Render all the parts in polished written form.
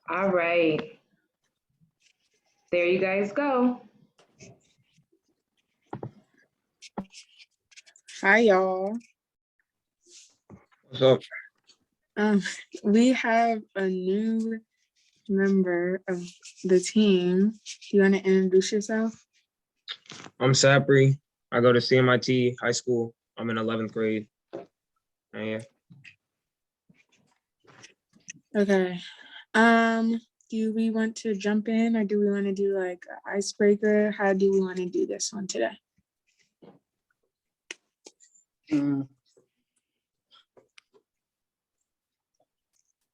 All right. There you guys go. Hi, y'all. What's up? Um, we have a new member of the team. Do you want to introduce yourself? I'm Sapri. I go to CMIT High School. I'm in 11th grade. And yeah. Okay. Do we want to jump in or do we want to do like an icebreaker? How do we want to do this one today? I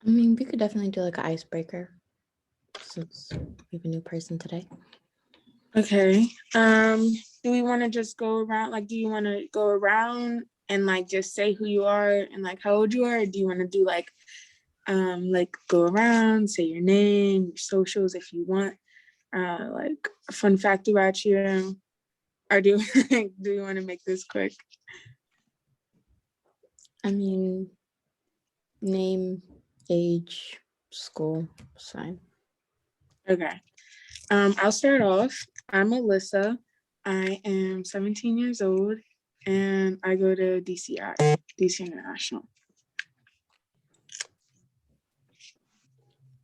mean, we could definitely do like an icebreaker since we have a new person today. Okay. Do we want to just go around? Like, do you want to go around and like just say who you are and like how old you are? Or do you want to do like go around, say your name, your socials if you want, like a fun fact about you, or do do you want to make this quick? I mean, name, age, school, it's fine. Okay. I'll start off. I'm Alyssa. I am 17 years old and I go to DCI, DC International.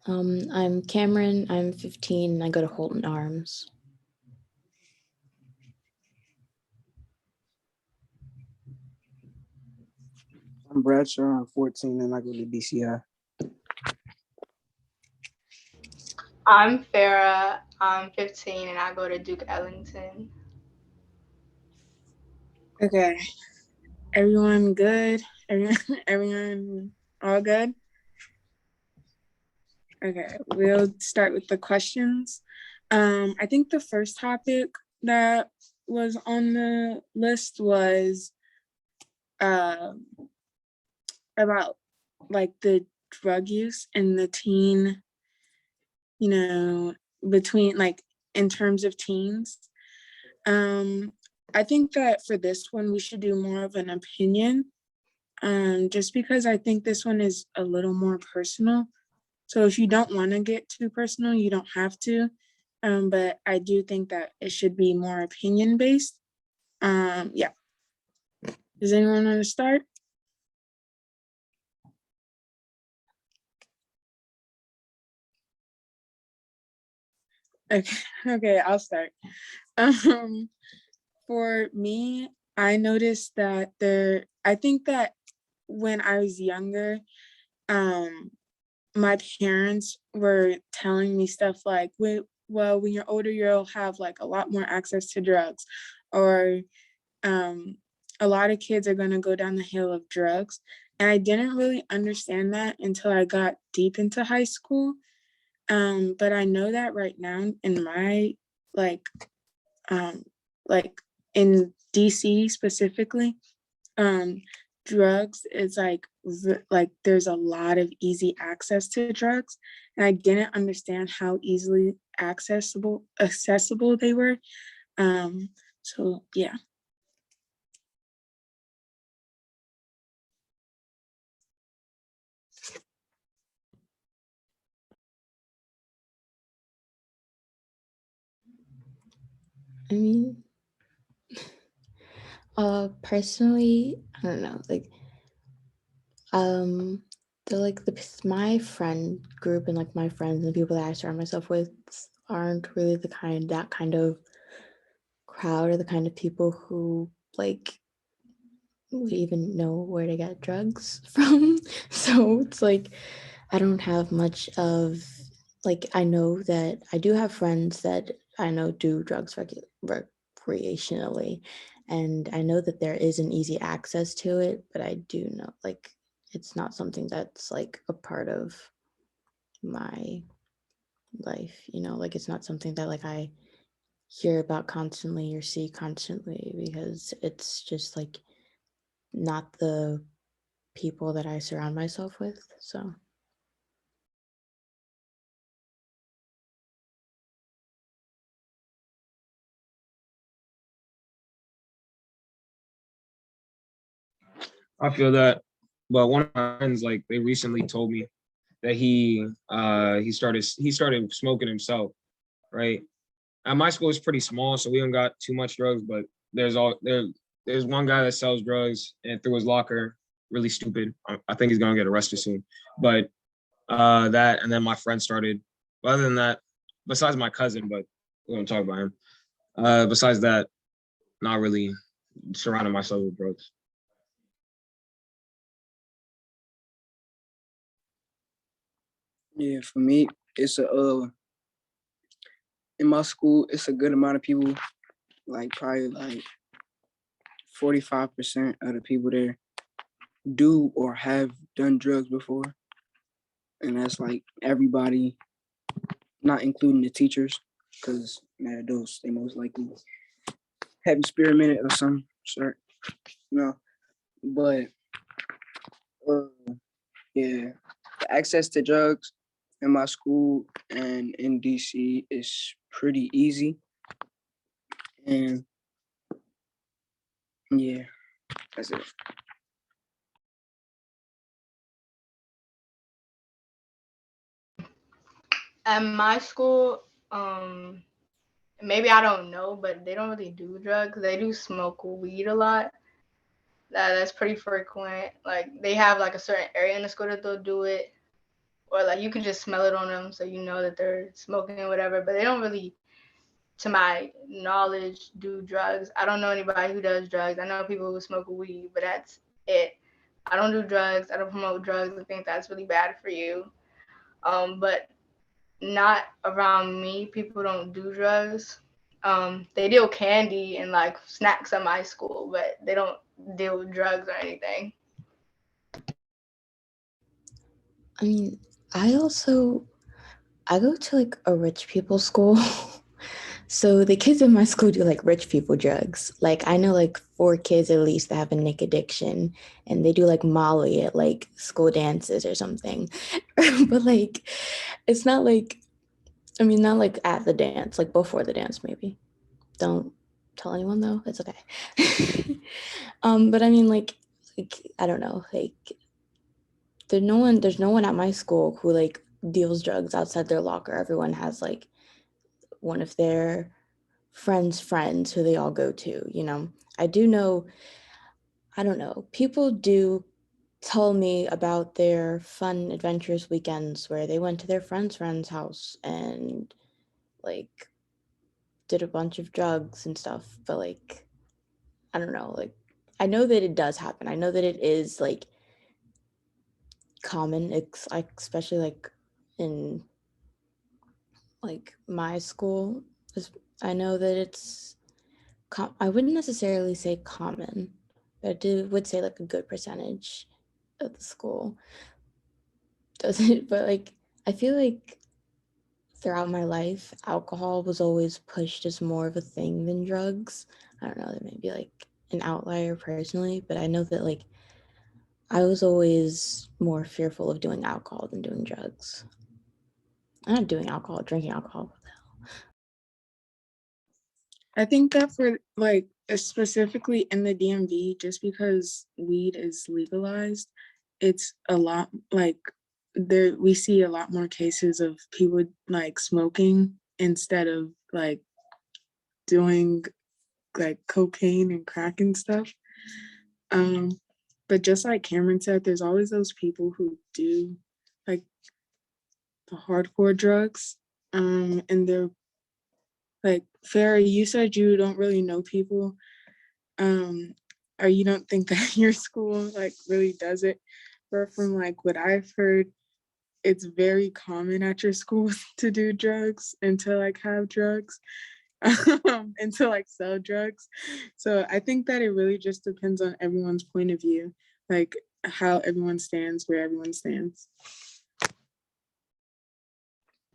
I'm Cameron. I'm 15 and I go to Holton Arms. I'm Bradshaw. I'm 14 and I go to DCI. I'm Farah. I'm 15 and I go to Duke Ellington. Okay. Everyone good? Everyone all good? Okay, we'll start with the questions. I think the first topic that was on the list was about like the drug use in the teen, between like in terms of teens. I think that for this one, we should do more of an opinion, just because I think this one is a little more personal. So if you don't want to get too personal, you don't have to. But I do think that it should be more opinion based. Yeah. Does anyone want to start? Okay, I'll start. For me, I noticed that I think that when I was younger, my parents were telling me stuff like, well, when you're older, you'll have like a lot more access to drugs, or a lot of kids are going to go down the hill of drugs. And I didn't really understand that until I got deep into high school. But I know that right now in my like in DC specifically, drugs is like there's a lot of easy access to drugs, and I didn't understand how easily accessible they were. So yeah. I mean, personally, I don't know, like, my friend group and like my friends and the people that I surround myself with aren't really that kind of crowd or the kind of people who like would even know where to get drugs from. So it's like, I don't have much of, like, I know that I do have friends that I know do drugs recreationally, and I know that there is an easy access to it, but I do know, like, it's not something that's like a part of my life, like it's not something that like I hear about constantly or see constantly, because it's just like not the people that I surround myself with. So I feel that. But one of my friends, like, they recently told me that he started smoking himself, right? At my school, it's pretty small, so we don't got too much drugs, but there's one guy that sells drugs and through his locker, really stupid. I think he's gonna get arrested soon. But that, and then my friend started. But other than that, besides my cousin, but we don't talk about him. Besides that, not really surrounding myself with drugs. Yeah, for me, it's in my school, it's a good amount of people, like probably like 45% of the people there do or have done drugs before. And that's like everybody, not including the teachers, because those they most likely have experimented of some sort, you know. But yeah, the access to drugs in my school and in DC is pretty easy. And yeah, that's it. At my school, maybe I don't know, but they don't really do drugs. They do smoke weed a lot. That's pretty frequent. Like they have like a certain area in the school that they'll do it, or like you can just smell it on them, so you know that they're smoking or whatever. But they don't really, to my knowledge, do drugs. I don't know anybody who does drugs. I know people who smoke weed, but that's it. I don't do drugs. I don't promote drugs. I think that's really bad for you. But not around me. People don't do drugs. They deal candy and like snacks at my school, but they don't deal with drugs or anything. I mean, I go to like a rich people school. So the kids in my school do like rich people drugs. Like I know like 4 kids at least that have a Nick addiction and they do like Molly at like school dances or something. But like it's not like, I mean, not like at the dance, like before the dance maybe. Don't tell anyone though. It's okay. But I mean like I don't know, like there's no one at my school who like deals drugs outside their locker. Everyone has like one of their friends who they all go to, you know. I do know, I don't know, people do tell me about their fun adventurous weekends where they went to their friend's house and like did a bunch of drugs and stuff, but like I don't know, like I know that it does happen. I know that it is like common, especially like in like my school. I know that it's I wouldn't necessarily say common, but I would say like a good percentage of the school does it. But like I feel like throughout my life, alcohol was always pushed as more of a thing than drugs. I don't know, that may be like an outlier personally, but I know that like I was always more fearful of doing alcohol than doing drugs. I'm not doing alcohol, drinking alcohol. I think that for like specifically in the DMV, just because weed is legalized, it's a lot like there we see a lot more cases of people like smoking instead of like doing like cocaine and crack and stuff. But just like Cameron said, there's always those people who do like the hardcore drugs. And they're like, Farah, you said you don't really know people, or you don't think that your school like really does it. But from like what I've heard, it's very common at your school to do drugs and to like have drugs and to like sell drugs. So I think that it really just depends on everyone's point of view, like how everyone stands, where everyone stands.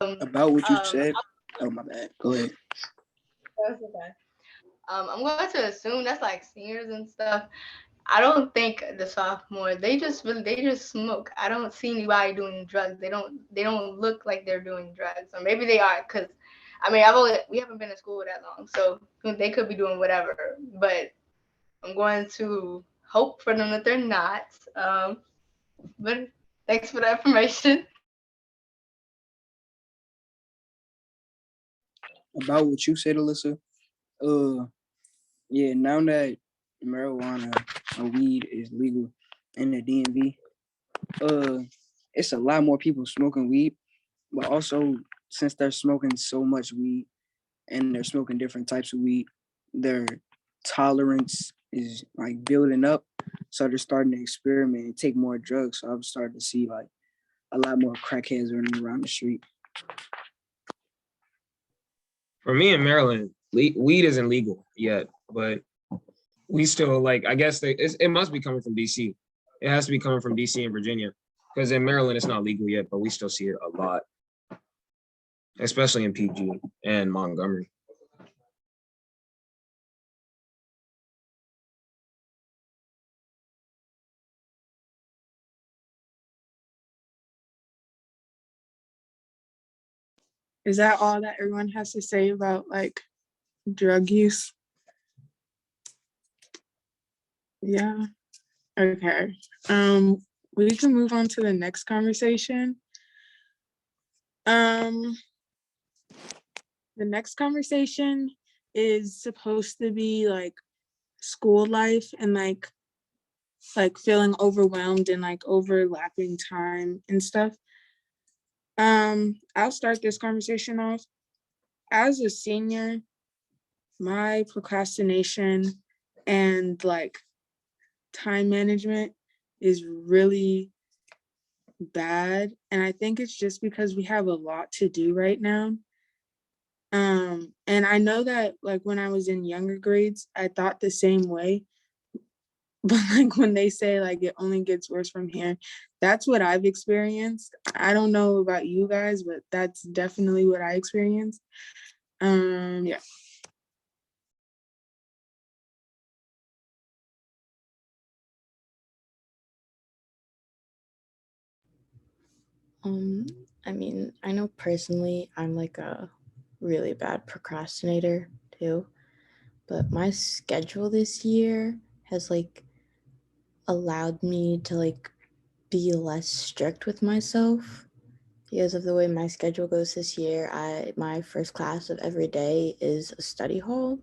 About what you Um, said. Oh my bad. Go ahead. That's okay. I'm going to assume that's like seniors and stuff. I don't think the sophomore they just smoke. I don't see anybody doing drugs. They don't look like they're doing drugs, or maybe they are. Cause I mean we haven't been in school that long, so they could be doing whatever. But I'm going to hope for them that they're not. But thanks for the information. about what you said, Alyssa. Yeah, now that marijuana or weed is legal in the DMV, it's a lot more people smoking weed, but also since they're smoking so much weed and they're smoking different types of weed, their tolerance is like building up. So they're starting to experiment and take more drugs. So I'm starting to see like a lot more crackheads running around the street. For me in Maryland, weed isn't legal yet, but we still like. I guess it must be coming from DC. It has to be coming from DC and Virginia, because in Maryland it's not legal yet, but we still see it a lot, especially in PG and Montgomery. Is that all that everyone has to say about like drug use? Yeah. Okay. We can move on to the next conversation. The next conversation is supposed to be like school life and like feeling overwhelmed and like overlapping time and stuff. I'll start this conversation off. As a senior, my procrastination and like time management is really bad. And I think it's just because we have a lot to do right now. And I know that like when I was in younger grades, I thought the same way. But like when they say like it only gets worse from here, that's what I've experienced. I don't know about you guys, but that's definitely what I experienced. Yeah. I mean, I know personally I'm like a really bad procrastinator too, but my schedule this year has like allowed me to like be less strict with myself because of the way my schedule goes this year. My first class of every day is a study hall.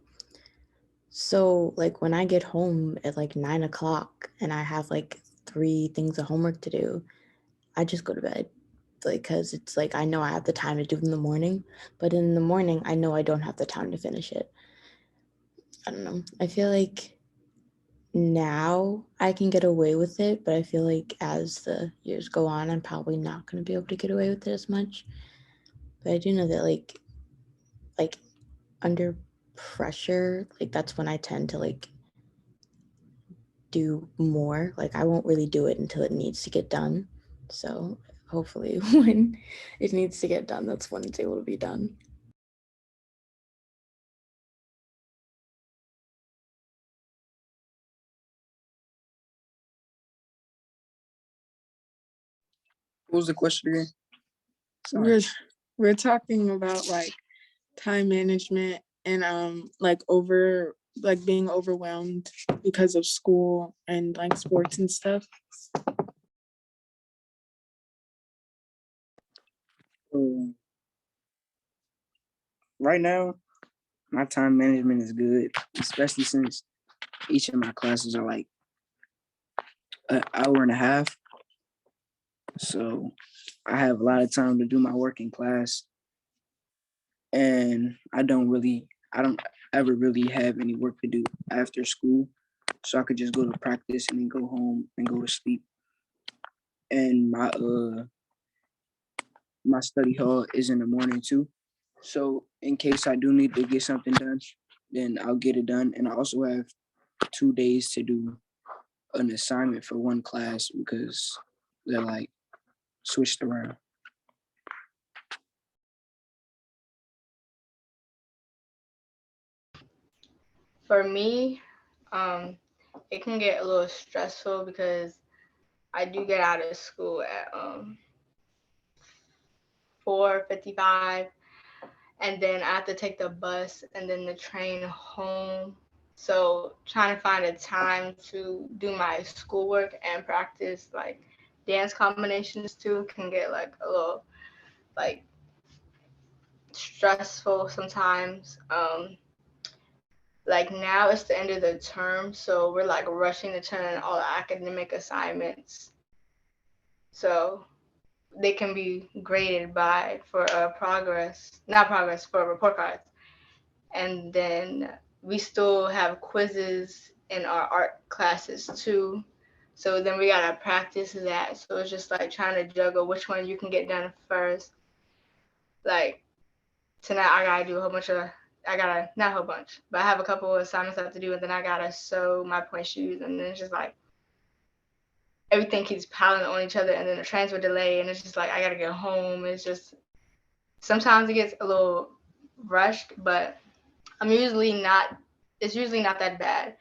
So like when I get home at like 9 o'clock and I have like 3 things of homework to do, I just go to bed. Like, cause it's like I know I have the time to do it in the morning, but in the morning I know I don't have the time to finish it. I don't know. I feel like now I can get away with it, but I feel like as the years go on, I'm probably not going to be able to get away with it as much. But I do know that like under pressure, like that's when I tend to like do more. Like I won't really do it until it needs to get done. So hopefully when it needs to get done, that's when it's able to be done. What was the question again? Sorry. We're talking about like time management and like being overwhelmed because of school and like sports and stuff. Right now, my time management is good, especially since each of my classes are like an hour and a half. So I have a lot of time to do my work in class. And I don't ever really have any work to do after school. So I could just go to practice and then go home and go to sleep. And my study hall is in the morning too. So in case I do need to get something done, then I'll get it done. And I also have 2 days to do an assignment for one class because they're like switched around. For me, it can get a little stressful because I do get out of school at 4:55, and then I have to take the bus and then the train home. So trying to find a time to do my schoolwork and practice like dance combinations too can get like a little like stressful sometimes. Like now it's the end of the term, so we're like rushing to turn in all the academic assignments. So they can be graded for not progress, for report cards. And then we still have quizzes in our art classes too. So then we gotta practice that. So it's just like trying to juggle which one you can get done first. Like tonight I gotta do not a whole bunch, but I have a couple of assignments I have to do, and then I gotta sew my point shoes, and then it's just like everything keeps piling on each other, and then the trains were delayed, and it's just like I gotta get home. It's just sometimes it gets a little rushed, but it's usually not that bad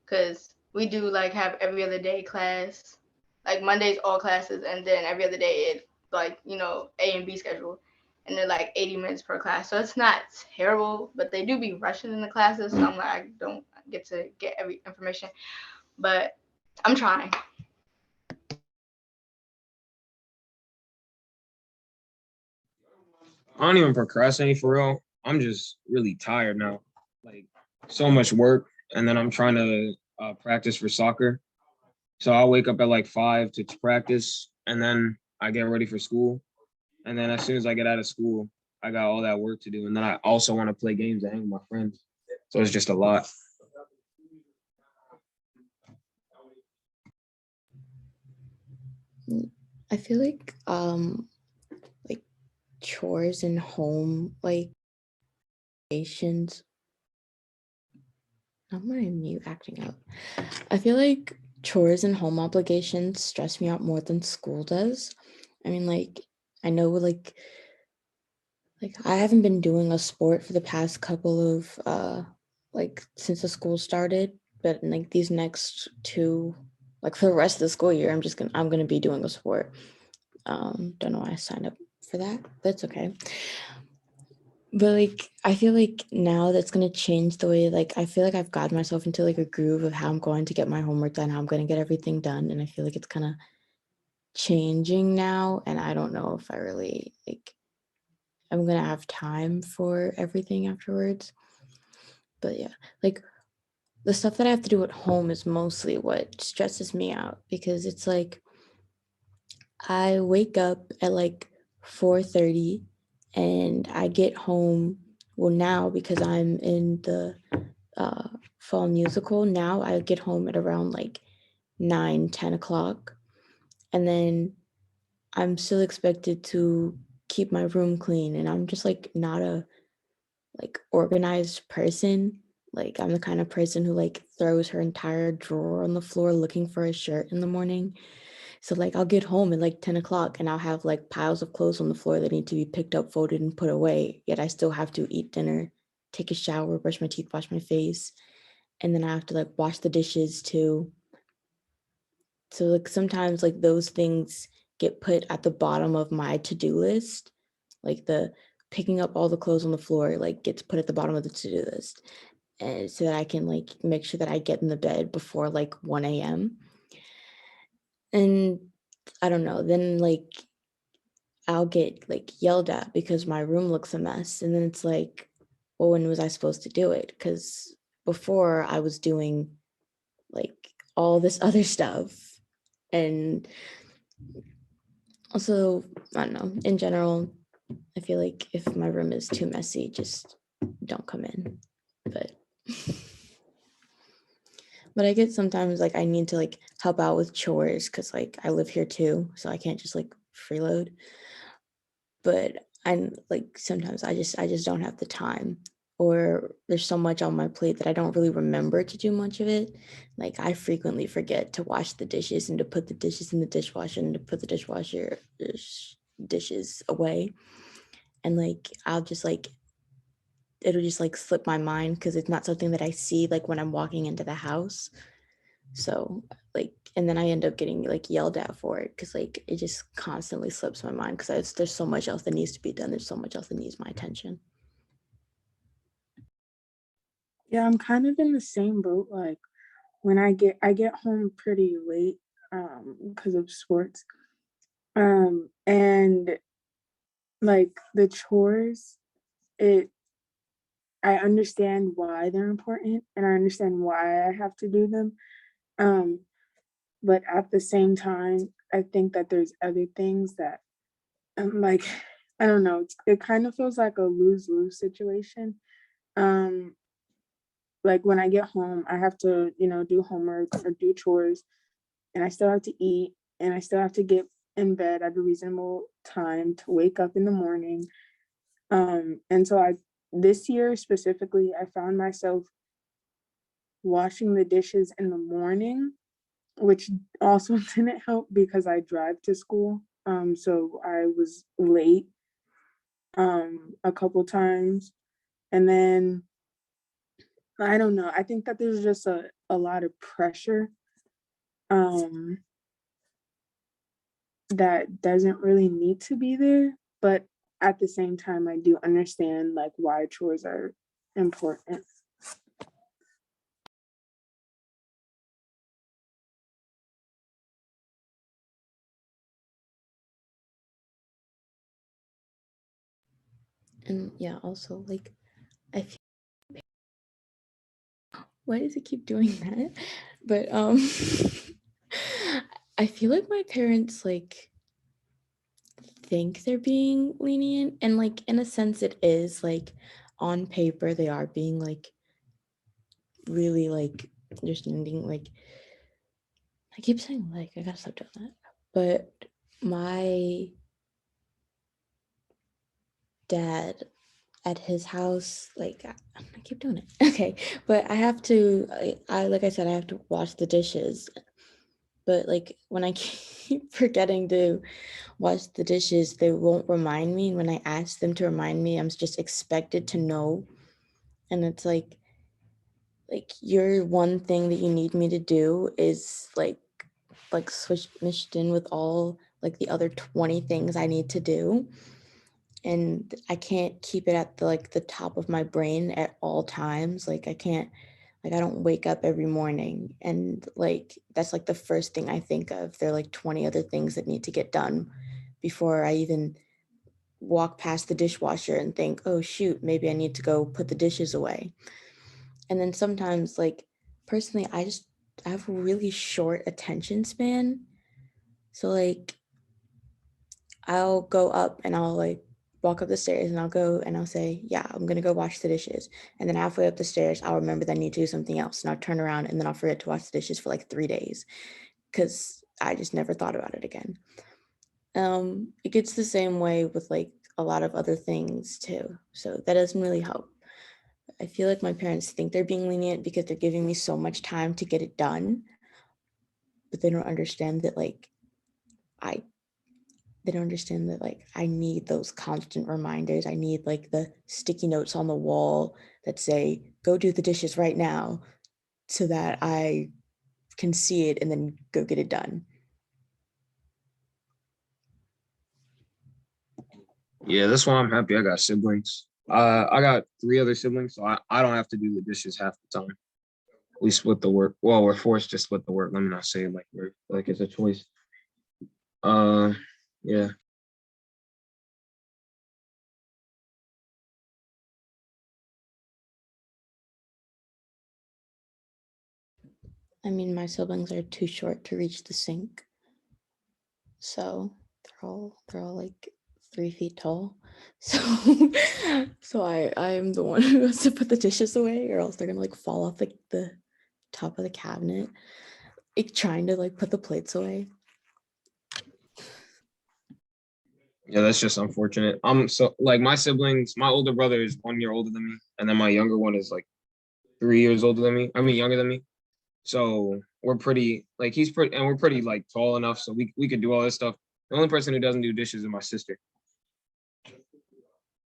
because we do like have every other day class, like Mondays all classes, and then every other day it's like A and B schedule, and they're like 80 minutes per class, so it's not terrible, but they do be rushing in the classes, so I'm like I don't get to get every information, but I'm trying. I don't even procrastinate for real. I'm just really tired now. Like so much work, and then I'm trying to practice for soccer. So I'll wake up at like 5 to practice, and then I get ready for school. And then as soon as I get out of school, I got all that work to do. And then I also want to play games and hang with my friends. So it's just a lot. I feel like chores and home obligations. I'm gonna mute acting out. I feel like chores and home obligations stress me out more than school does. I mean, I know I haven't been doing a sport for the past couple of since the school started, but these next two, for the rest of the school year, I'm gonna be doing a sport. Don't know why I signed up for that, but it's okay. But I feel like now that's gonna change the way I feel like I've gotten myself into a groove of how I'm going to get my homework done, how I'm gonna get everything done, and I feel like it's kind of changing now, and I don't know if I really I'm gonna have time for everything afterwards. But yeah, the stuff that I have to do at home is mostly what stresses me out because it's I wake up at 4:30 and I get home. Well, now because I'm in the fall musical, now I get home at around 9-10 o'clock. And then I'm still expected to keep my room clean. And I'm just not a organized person. I'm the kind of person who throws her entire drawer on the floor looking for a shirt in the morning. So I'll get home at 10 o'clock and I'll have piles of clothes on the floor that need to be picked up, folded, and put away. Yet I still have to eat dinner, take a shower, brush my teeth, wash my face. And then I have to wash the dishes too. So sometimes those things get put at the bottom of my to-do list. The picking up all the clothes on the floor gets put at the bottom of the to-do list. And so that I can make sure that I get in the bed before 1 a.m. And I don't know, then I'll get yelled at because my room looks a mess. And then it's well, when was I supposed to do it? Because before I was doing all this other stuff. And also, I don't know, in general, I feel if my room is too messy, just don't come in. But I get sometimes I need to help out with chores because I live here too, so I can't just freeload. But I'm sometimes I just don't have the time, or there's so much on my plate that I don't really remember to do much of it. I frequently forget to wash the dishes and to put the dishes in the dishwasher and to put the dishwasher dishes away. And I'll just it'll just slip my mind because it's not something that I see when I'm walking into the house. So and then I end up getting yelled at for it because it just constantly slips my mind because there's so much else that needs to be done. There's so much else that needs my attention. Yeah, I'm kind of in the same boat. When I get home pretty late because of sports. And the chores, I understand why they're important and I understand why I have to do them. But at the same time, I think that there's other things that like, I don't know, it kind of feels like a lose-lose situation. Um, like when I get home, I have to, do homework or do chores, and I still have to eat, and I still have to get in bed at a reasonable time to wake up in the morning. And so this year specifically, I found myself washing the dishes in the morning, which also didn't help because I drive to school. So I was late a couple times. And then I don't know, I think that there's just a lot of pressure um that doesn't really need to be there. But at the same time, I do understand like why chores are important. And yeah, also like I feel, why does it keep doing that? But I feel like my parents like think they're being lenient, and like in a sense it is like on paper they are being like really like understanding. Like I keep saying like I gotta stop doing that. But my dad at his house, like I keep doing it. Okay, but I have to. I like I said, I have to wash the dishes. But like when I keep forgetting to wash the dishes, they won't remind me. And when I ask them to remind me, I'm just expected to know. And it's like your one thing that you need me to do is like switched in with all like the other 20 things I need to do. And I can't keep it at the top of my brain at all times. Like I can't, like I don't wake up every morning and like that's like the first thing I think of. There are like 20 other things that need to get done before I even walk past the dishwasher and think, oh shoot, maybe I need to go put the dishes away. And then sometimes like personally I have a really short attention span. So like I'll go up and I'll like walk up the stairs and I'll go and I'll say, yeah, I'm gonna go wash the dishes. And then halfway up the stairs, I'll remember that I need to do something else. And I'll turn around and then I'll forget to wash the dishes for like 3 days because I just never thought about it again. It gets the same way with like a lot of other things too. So that doesn't really help. I feel like my parents think they're being lenient because they're giving me so much time to get it done, but they don't understand that I they don't understand that like I need those constant reminders. I need like the sticky notes on the wall that say, go do the dishes right now, so that I can see it and then go get it done. Yeah, that's why I'm happy I got siblings. I got 3 other siblings, so I don't have to do the dishes half the time. We split the work. Well, we're forced to split the work. Let me not say it like we're like it's a choice. Uh, yeah. I mean, my siblings are too short to reach the sink. So they're all like 3 feet tall. So so I'm the one who has to put the dishes away, or else they're gonna like fall off like the top of the cabinet, like trying to like put the plates away. Yeah, that's just unfortunate. So like my siblings, my older brother is 1 year older than me, and then my younger one is like 3 years older than me. I mean, younger than me. So we're pretty like he's pretty, and we're pretty like tall enough, so we could do all this stuff. The only person who doesn't do dishes is my sister.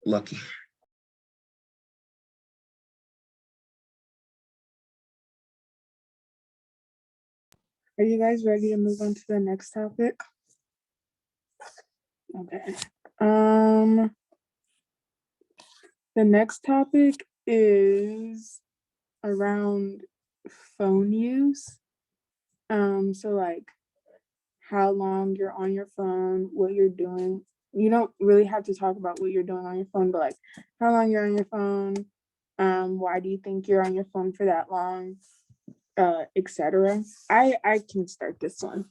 Lucky. Are you guys ready to move on to the next topic? Okay. The next topic is around phone use. So like how long you're on your phone, what you're doing you don't really have to talk about what you're doing on your phone, but like how long you're on your phone, why do you think you're on your phone for that long, etc. I can start this one.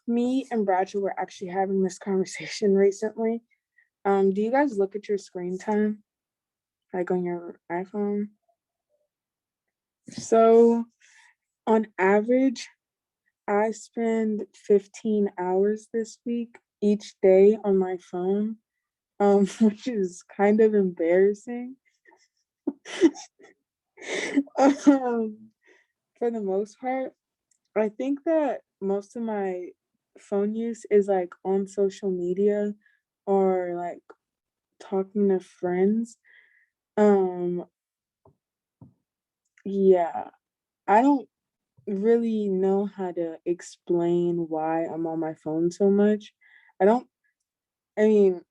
Me and Bradshaw were actually having this conversation recently. Do you guys look at your screen time, like on your iPhone? So on average, I spend 15 hours this week each day on my phone, which is kind of embarrassing. For the most part, I think that most of my phone use is like on social media or like talking to friends. Um, yeah, I don't really know how to explain why I'm on my phone so much. I don't, I mean,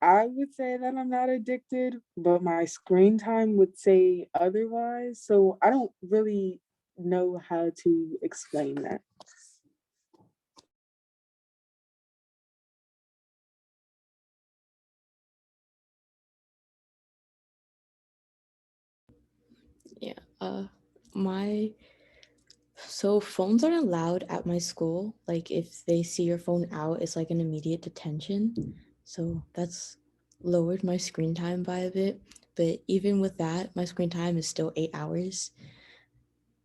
I would say that I'm not addicted, but my screen time would say otherwise. So I don't really know how to explain that. Yeah. My So phones aren't allowed at my school. Like if they see your phone out, it's like an immediate detention. So that's lowered my screen time by a bit. But even with that, my screen time is still 8 hours,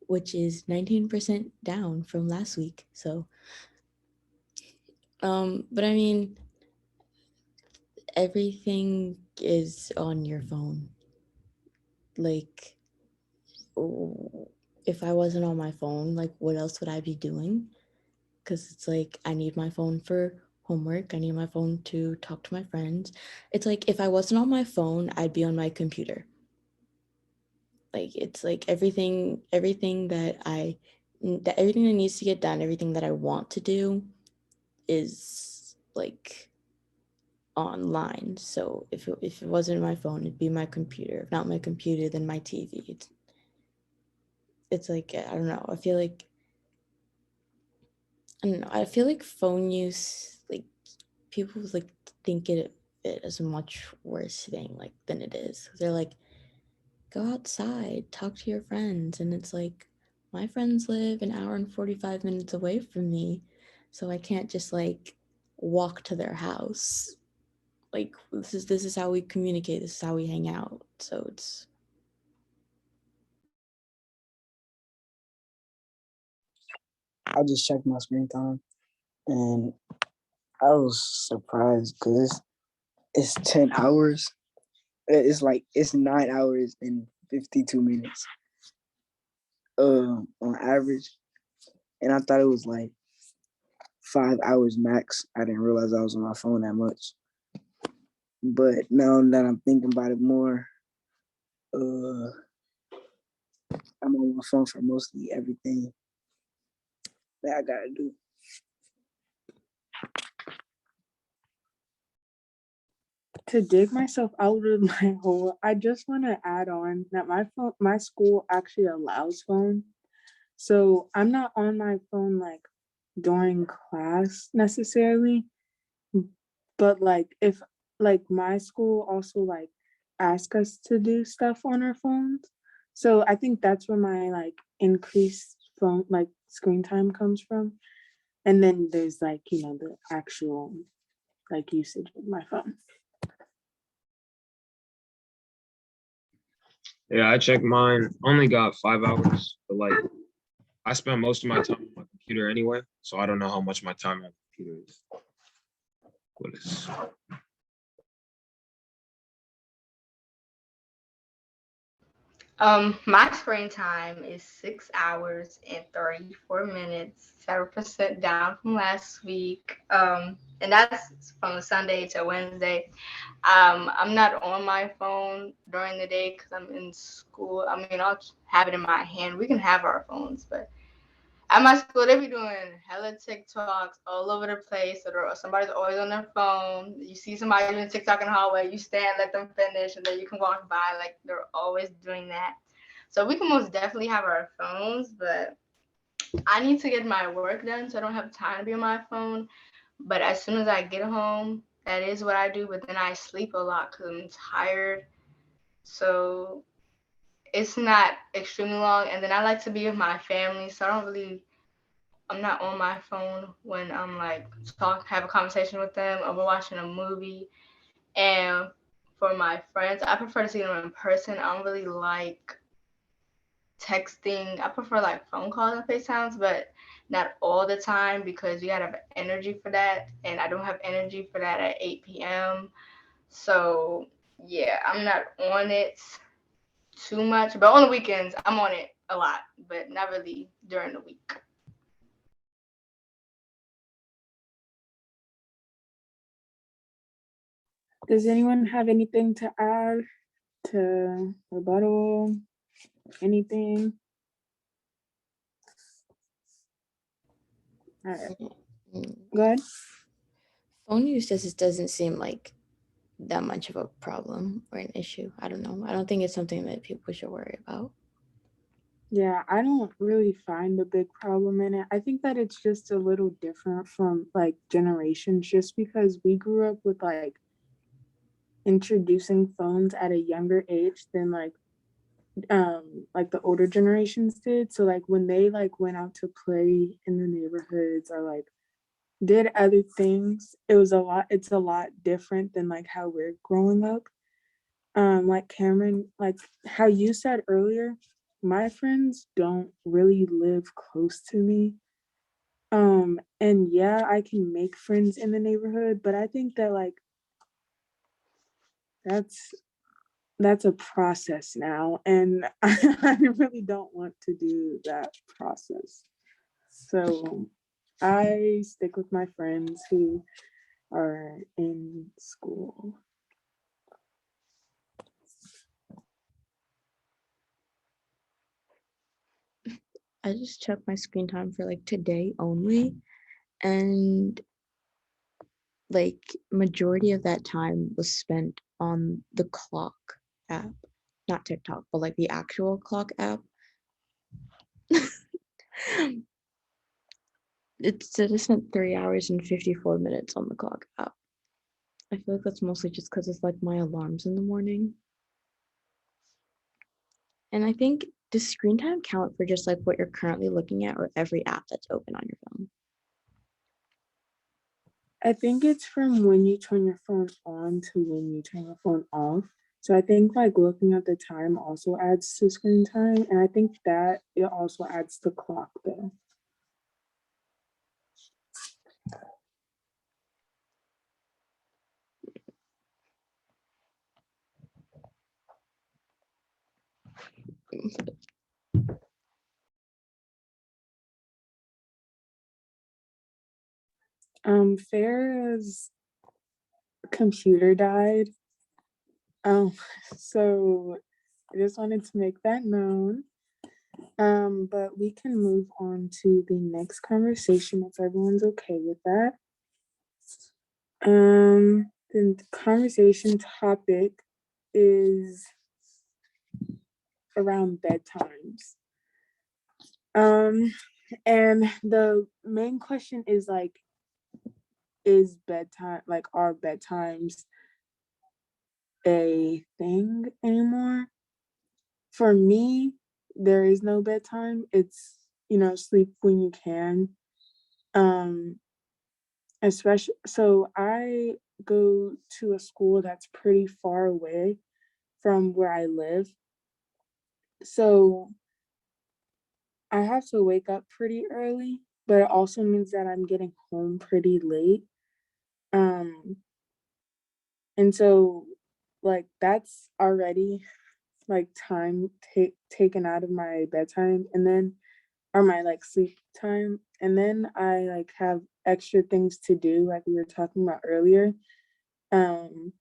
which is 19% down from last week. So but I mean everything is on your phone. Like if I wasn't on my phone, like what else would I be doing? Because it's like I need my phone for homework. I need my phone to talk to my friends. It's like if I wasn't on my phone, I'd be on my computer. Like it's like everything that everything that needs to get done, everything that I want to do is like online. So if it wasn't my phone, it'd be my computer. If not my computer, then my TV. It's like I don't know. I don't know. I feel like phone use, like people like think it as a much worse thing like than it is. They're like, go outside, talk to your friends, and it's like my friends live an hour and 45 minutes away from me, so I can't just like walk to their house. Like this is how we communicate. This is how we hang out. So it's I just checked my screen time and I was surprised because it's 10 hours. It's like it's 9 hours and 52 minutes on average. And I thought it was like 5 hours max. I didn't realize I was on my phone that much. But now that I'm thinking about it more, uh, I'm on my phone for mostly everything that I gotta do. To dig myself out of my hole, I just want to add on that my school actually allows phone. So I'm not on my phone like during class necessarily, but like if like my school also like ask us to do stuff on our phones. So I think that's where my like increased phone like screen time comes from. And then there's like, the actual like usage of my phone. Yeah, I checked mine. Only got 5 hours, but like I spend most of my time on my computer anyway, so I don't know how much my time on the computer is. What is? My screen time is 6 hours and 34 minutes, 7% down from last week. And that's from Sunday to Wednesday. I'm not on my phone during the day because I'm in school. I mean, I'll have it in my hand. We can have our phones, but at my school, they be doing hella TikToks all over the place. So somebody's always on their phone. You see somebody doing TikTok in the hallway, you stand, let them finish, and then you can walk by. Like they're always doing that. So we can most definitely have our phones, but I need to get my work done, so I don't have time to be on my phone. But as soon as I get home, that is what I do. But then I sleep a lot because I'm tired. So it's not extremely long. And then I like to be with my family. So I'm not on my phone when I'm like have a conversation with them or we're watching a movie. And for my friends, I prefer to see them in person. I don't really like texting. I prefer like phone calls and FaceTimes, but not all the time because you gotta have energy for that. And I don't have energy for that at 8 p.m. So yeah, I'm not on it too much. But on the weekends, I'm on it a lot, but not really during the week. Does anyone have anything to add to rebuttal? Anything? All right, Mm, go ahead. Phone use just doesn't seem like that much of a problem or an issue. I don't know. I don't think it's something that people should worry about. Yeah, I don't really find a big problem in it. I think that it's just a little different from like generations, just because we grew up with like introducing phones at a younger age than like the older generations did. So like when they like went out to play in the neighborhoods or like did other things, it's a lot different than like how we're growing up. Like Cameron, like how you said earlier, my friends don't really live close to me. And yeah, I can make friends in the neighborhood, but I think that like that's that's a process now, and I really don't want to do that process. So I stick with my friends who are in school. I just checked my screen time for like today only, and like majority of that time was spent on the clock app, not TikTok, but like the actual clock app. It said I spent 3 hours and 54 minutes on the clock app. I feel like that's mostly just because it's like my alarms in the morning. And I think, does screen time count for just like what you're currently looking at or every app that's open on your phone? I think it's from when you turn your phone on to when you turn your phone off. So I think like looking at the time also adds to screen time, and I think that it also adds to clock though. Farah's computer died. Um, so I just wanted to make that known. But we can move on to the next conversation if everyone's okay with that. The conversation topic is around bedtimes. And the main question is like, is bedtime like are bedtimes a thing anymore? For me, there is no bedtime. It's, sleep when you can. Um, especially so I go to a school that's pretty far away from where I live. So I have to wake up pretty early, but it also means that I'm getting home pretty late. Um, and so like that's already like time taken out of my bedtime and then or my like sleep time. And then I like have extra things to do, like we were talking about earlier. Um,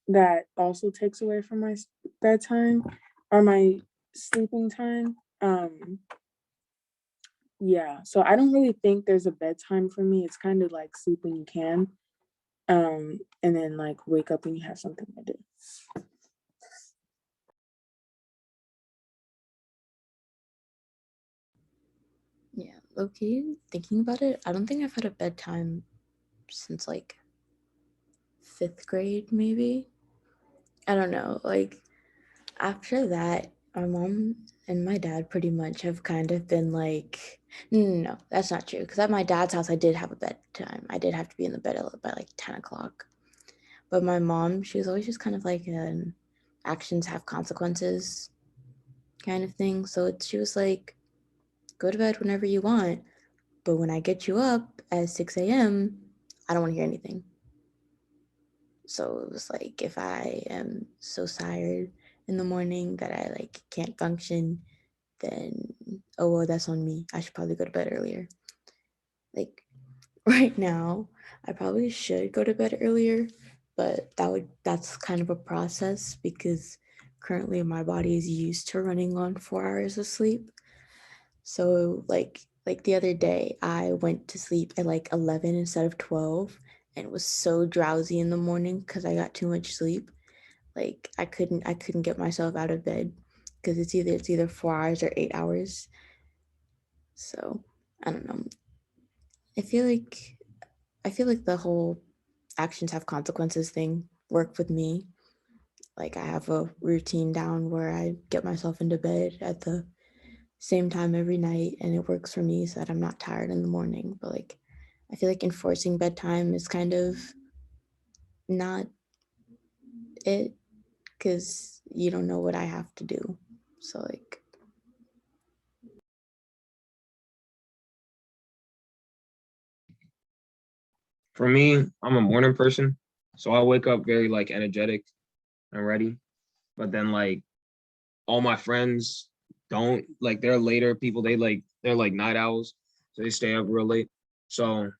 that also takes away from my bedtime or my sleeping time. Yeah, so I don't really think there's a bedtime for me. It's kind of like sleep when you can, and then like wake up when you have something to do. Yeah, low-key, thinking about it, I don't think I've had a bedtime since like 5th grade, maybe. I don't know. Like after that, my mom and my dad pretty much have kind of been like, no, that's not true. Because at my dad's house, I did have a bedtime. I did have to be in the bed by like 10 o'clock. But my mom, she was always just kind of like an actions have consequences kind of thing. So she was like, go to bed whenever you want. But when I get you up at 6 a.m., I don't want to hear anything. So it was like, if I am so tired in the morning that I like can't function, then, oh, well, that's on me. I should probably go to bed earlier. Like right now, I probably should go to bed earlier, but that's kind of a process because currently my body is used to running on 4 hours of sleep. So like the other day, I went to sleep at like 11 instead of 12 and was so drowsy in the morning because I got too much sleep. Like I couldn't get myself out of bed because it's either 4 hours or 8 hours. So I don't know. I feel like the whole actions have consequences thing worked with me. Like I have a routine down where I get myself into bed at the same time every night and it works for me so that I'm not tired in the morning. But like I feel like enforcing bedtime is kind of not it because you don't know what I have to do. So like For me, I'm a morning person, so I wake up very like energetic and ready. But then like all my friends don't like they're later people. They're like night owls, so they stay up real late. So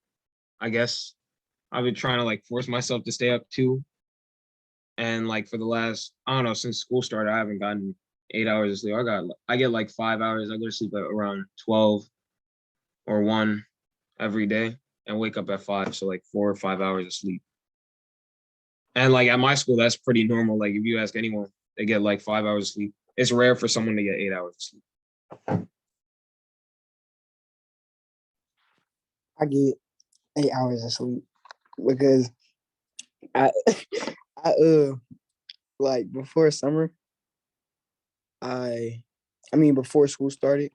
I guess I've been trying to like force myself to stay up too. And like for the last, I don't know, since school started, I haven't gotten 8 hours of sleep. I get like 5 hours. I go to sleep at around 12 or 1 every day and wake up at 5. So like 4 or 5 hours of sleep. And like at my school, that's pretty normal. Like if you ask anyone, they get like 5 hours of sleep. It's rare for someone to get 8 hours of sleep. I get 8 hours of sleep because I I like before summer, I mean before school started,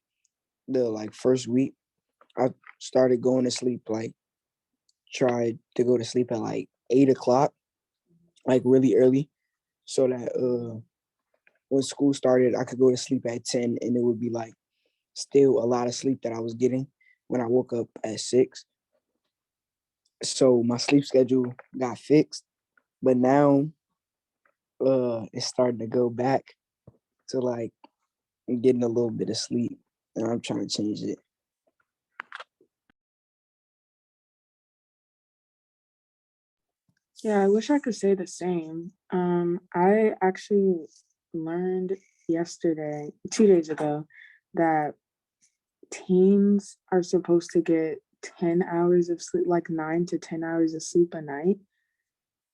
the like first week, I started going to sleep like tried to go to sleep at like 8 o'clock, like really early, so that when school started, I could go to sleep at 10 and it would be like still a lot of sleep that I was getting when I woke up at 6. So my sleep schedule got fixed, but now it's starting to go back to like getting a little bit of sleep and I'm trying to change it. Yeah, I wish I could say the same. I actually learned yesterday, 2 days ago, that teens are supposed to get 10 hours of sleep, like 9 to 10 hours of sleep a night,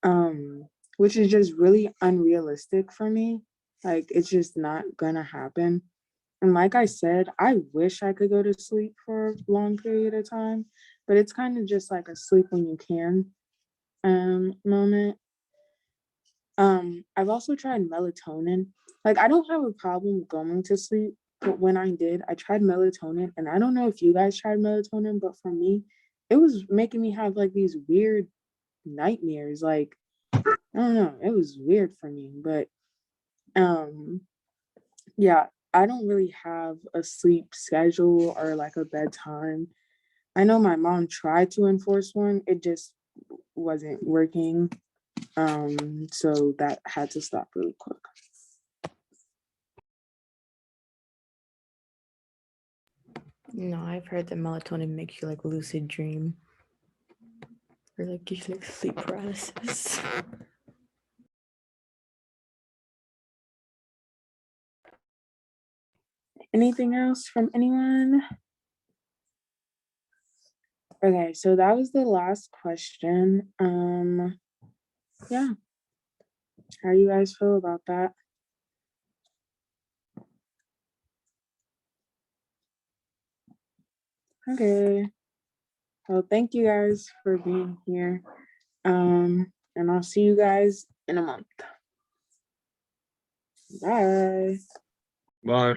um, which is just really unrealistic for me. Like, it's just not gonna happen. And like I said, I wish I could go to sleep for a long period of time, but it's kind of just like a sleep when you can moment. I've also tried melatonin. Like I don't have a problem going to sleep, but when I did, I tried melatonin and I don't know if you guys tried melatonin, but for me, it was making me have like these weird nightmares. Like, I don't know, it was weird for me, but um yeah, I don't really have a sleep schedule or like a bedtime. I know my mom tried to enforce one, it just wasn't working. So that had to stop really quick. no, I've heard that melatonin makes you like lucid dream or like gives you like sleep paralysis. Anything else from anyone? Okay, so that was the last question. Yeah, how do you guys feel about that? Okay. Well, thank you guys for being here. And I'll see you guys in a month. Bye. Bye.